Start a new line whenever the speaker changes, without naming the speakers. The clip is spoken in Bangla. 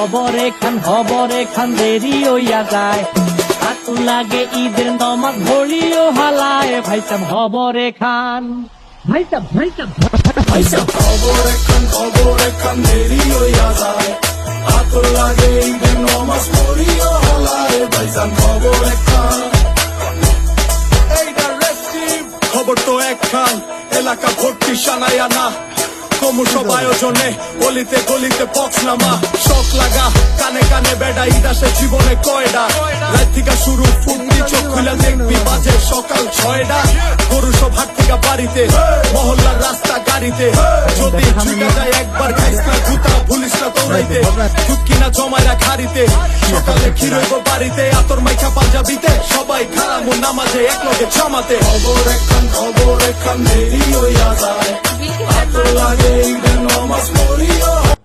খবরে খান দেরি হইয়া যায়, হাতু লাগে ঈদের নমাজ ঘড়িও হালায়, ভাইসাব খবরে খান, ভাইসাব
খবরে খান দেরি হইয়া যায়, আতর লাগে ঈদের নমাজ পড়িও হালায়, ভাইজান খবরে খান। এইটা রেস্টিভ খবর তো একখান, এলাকা ভর্তি সানায়া না, সব আয়োজনে গলিতে গলিতে বক্স নামা, শখ লাগা কানে কানে বেড়া, ঈদ আসে জীবনে কয়ডা, রাত থেকে শুরু ফুর্তি, চোখ খুলে দেখবি বাজে সকাল 6টা, গরু সব হাট থেকে বাড়িতে, মহল্লার রাস্তা গাড়িতে, যদি ছুটে যায় একবার খাইস না জুতা, ভুলিস না দৌড়াইতে, ঢুকি না জমাইরা খাড়িতে, সকালে খিরইব বাড়িতে, আতর মাইখা পাঞ্জাবিতে, সবাই খারাপ নামাজে এক লগে জামাতে, খবর একখান দেরি হইয়া